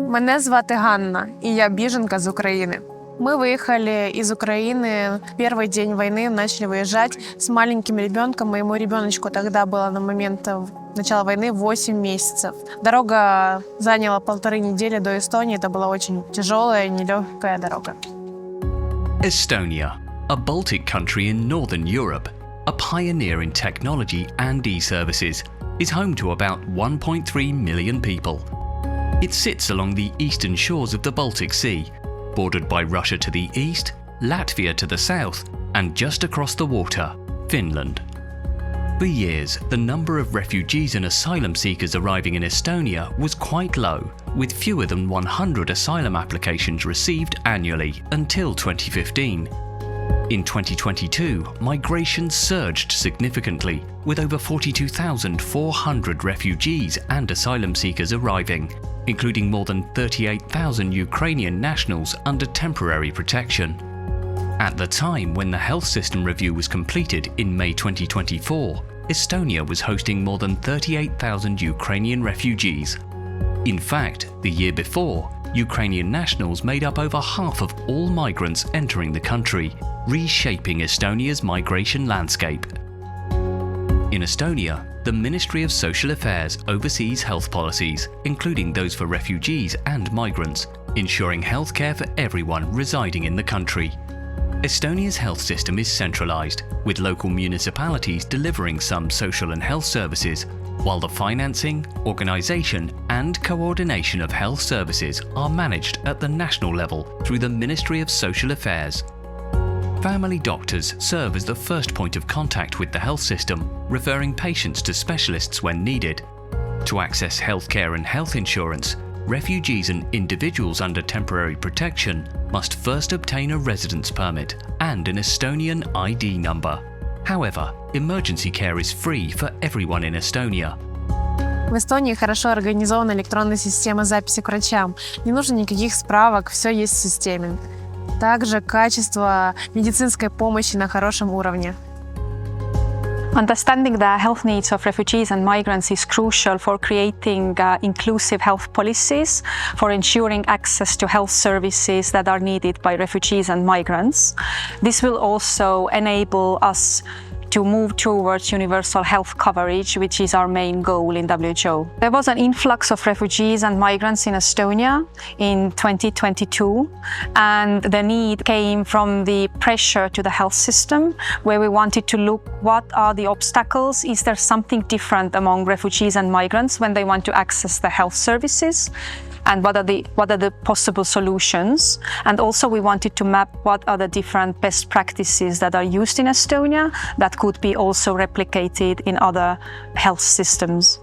Мене звати Ганна, и я беженка из Украины. Мы выехали из Украины в первый день войны, начали выезжать с маленьким ребенком. Моему ребеночку тогда было на момент начала войны 8 месяцев. Дорога заняла 1,5 недели до Эстонии. Это была очень тяжелая, нелегкая дорога. Estonia, a Baltic country in Northern Europe, a pioneer in technology and e-services, is home to about 1.3 million people. It sits along the eastern shores of the Baltic Sea, bordered by Russia to the east, Latvia to the south, and just across the water, Finland. For years, the number of refugees and asylum seekers arriving in Estonia was quite low, with fewer than 100 asylum applications received annually until 2015. In 2022, migration surged significantly, with over 42,400 refugees and asylum seekers arriving, including more than 38,000 Ukrainian nationals under temporary protection. At the time when the health system review was completed in May 2024, Estonia was hosting more than 38,000 Ukrainian refugees. In fact, the year before, Ukrainian nationals made up over half of all migrants entering the country, reshaping Estonia's migration landscape. In Estonia, the Ministry of Social Affairs oversees health policies, including those for refugees and migrants, ensuring healthcare for everyone residing in the country. Estonia's health system is centralised, with local municipalities delivering some social and health services, while the financing, organisation and coordination of health services are managed at the national level through the Ministry of Social Affairs. Family doctors serve as the first point of contact with the health system, referring patients to specialists when needed. To access healthcare and health insurance, refugees and individuals under temporary protection must first obtain a residence permit and an Estonian ID number. However, emergency care is free for everyone in Estonia. В Эстонии хорошо организована электронная система записи к врачам. Не нужно никаких справок, все есть в системе. Также качество медицинской помощи на хорошем уровне. Understanding the health needs of refugees and migrants is crucial for creating inclusive health policies, for ensuring access to health services that are needed by refugees and migrants. This will also enable us to move towards universal health coverage, which is our main goal in WHO. There was an influx of refugees and migrants in Estonia in 2022, and the need came from the pressure to the health system, where we wanted to look what are the obstacles, is there something different among refugees and migrants when they want to access the health services, and what are the possible solutions. And also we wanted to map what are the different best practices that are used in Estonia that could be also replicated in other health systems.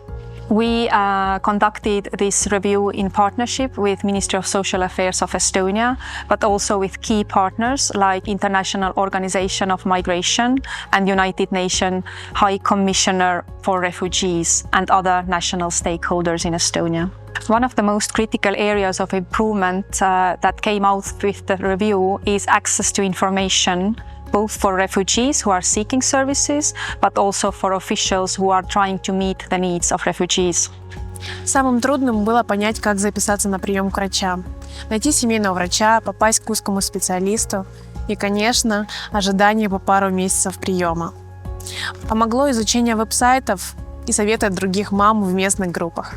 We conducted this review in partnership with Ministry of Social Affairs of Estonia, but also with key partners like International Organization of Migration and United Nations High Commissioner for Refugees and other national stakeholders in Estonia. One of the most critical areas of improvement that came out with the review is access to information, both for refugees who are seeking services, but also for officials who are trying to meet the needs of refugees. Самым трудным было понять, как записаться на прием к врачам, найти семейного врача, попасть к узкому специалисту и, конечно, ожидание по пару месяцев приема. Помогло изучение веб-сайтов и советы от других мам в местных группах.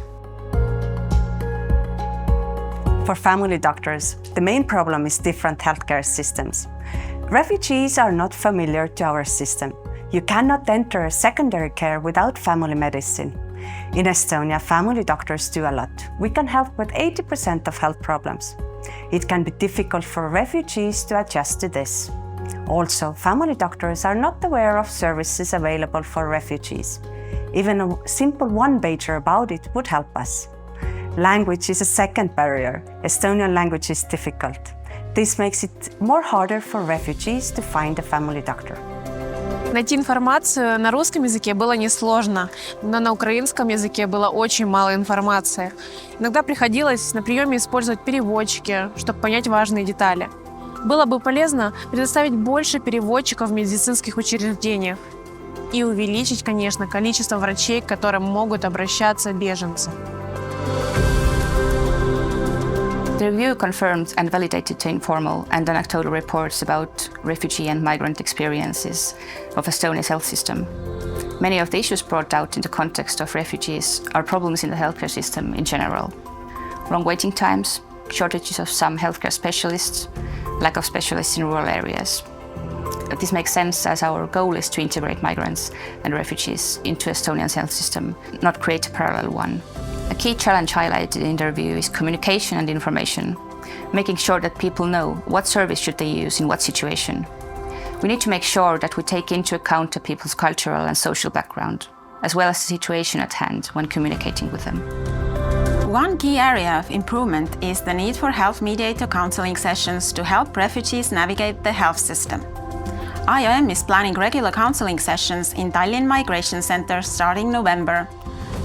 For family doctors, the main problem is different healthcare systems. Refugees are not familiar to our system. You cannot enter secondary care without family medicine. In Estonia, family doctors do a lot. We can help with 80% of health problems. It can be difficult for refugees to adjust to this. Also, family doctors are not aware of services available for refugees. Even a simple one-pager about it would help us. Language is a second barrier. Estonian language is difficult. This makes it more harder for refugees to find a family doctor. Найти информацию на русском языке было несложно, но на украинском языке было очень мало информации. Иногда приходилось на приеме использовать переводчики, чтобы понять важные детали. Было бы полезно предоставить больше переводчиков в медицинских учреждениях и увеличить, конечно, количество врачей, к которым могут обращаться беженцы. The review confirmed and validated the informal and anecdotal reports about refugee and migrant experiences of Estonia's health system. Many of the issues brought out in the context of refugees are problems in the healthcare system in general. Long waiting times, shortages of some healthcare specialists, lack of specialists in rural areas. This makes sense as our goal is to integrate migrants and refugees into Estonia's health system, not create a parallel one. A key challenge highlighted in the review is communication and information, making sure that people know what service should they use in what situation. We need to make sure that we take into account the people's cultural and social background, as well as the situation at hand when communicating with them. One key area of improvement is the need for health mediator counseling sessions to help refugees navigate the health system. IOM is planning regular counseling sessions in Tallinn Migration Center starting November,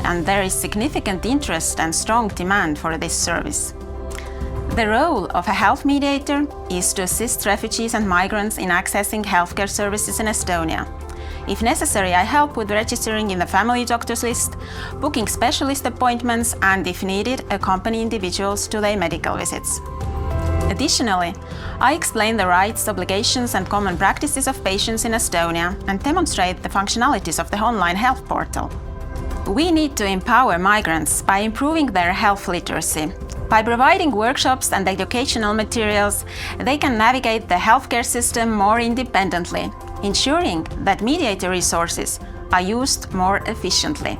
and there is significant interest and strong demand for this service. The role of a health mediator is to assist refugees and migrants in accessing healthcare services in Estonia. If necessary, I help with registering in the family doctors list, booking specialist appointments, and if needed, accompany individuals to their medical visits. Additionally, I explain the rights, obligations, and common practices of patients in Estonia and demonstrate the functionalities of the online health portal. We need to empower migrants by improving their health literacy. By providing workshops and educational materials, they can navigate the healthcare system more independently, ensuring that mediator resources are used more efficiently.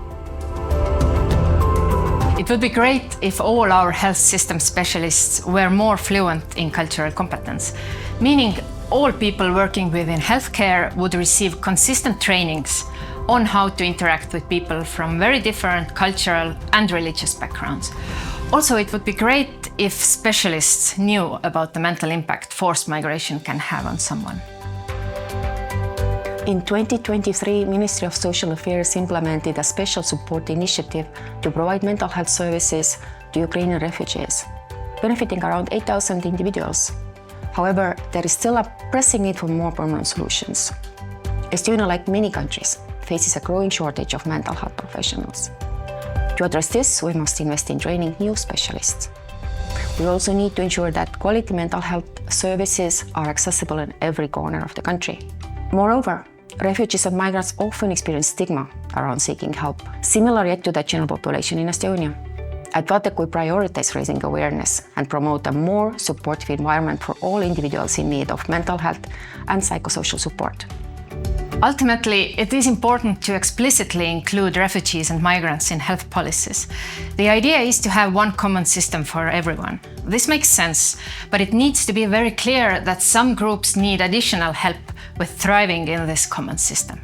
It would be great if all our health system specialists were more fluent in cultural competence, meaning all people working within healthcare would receive consistent trainings on how to interact with people from very different cultural and religious backgrounds. Also, it would be great if specialists knew about the mental impact forced migration can have on someone. In 2023, Ministry of Social Affairs implemented a special support initiative to provide mental health services to Ukrainian refugees, benefiting around 8,000 individuals. However, there is still a pressing need for more permanent solutions. Estonia, like many countries, faces a growing shortage of mental health professionals. To address this, we must invest in training new specialists. We also need to ensure that quality mental health services are accessible in every corner of the country. Moreover, refugees and migrants often experience stigma around seeking help, similar yet to the general population in Estonia. I thought that we prioritize raising awareness and promote a more supportive environment for all individuals in need of mental health and psychosocial support. Ultimately, it is important to explicitly include refugees and migrants in health policies. The idea is to have one common system for everyone. This makes sense, but it needs to be very clear that some groups need additional help with thriving in this common system.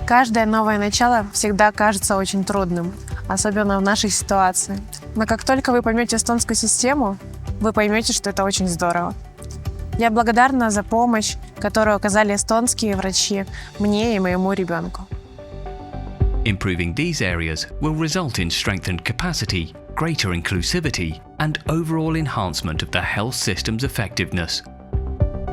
Каждое новое начало всегда кажется очень трудным, особенно в нашей ситуации. Но как только вы поймете эстонскую систему, вы поймете, что это очень здорово. Я благодарна за помощь, которую оказали эстонские врачи мне и моему ребенку. Improving these areas will result in strengthened capacity, greater inclusivity, and overall enhancement of the health system's effectiveness.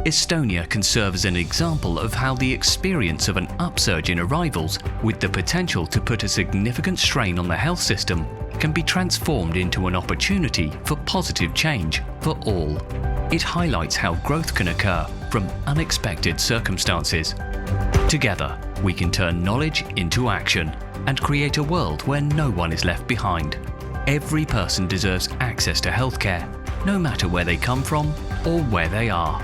Estonia can serve as an example of how the experience of an upsurge in arrivals, with the potential to put a significant strain on the health system, can be transformed into an opportunity for positive change for all. It highlights how growth can occur from unexpected circumstances. Together, we can turn knowledge into action and create a world where no one is left behind. Every person deserves access to healthcare, no matter where they come from or where they are.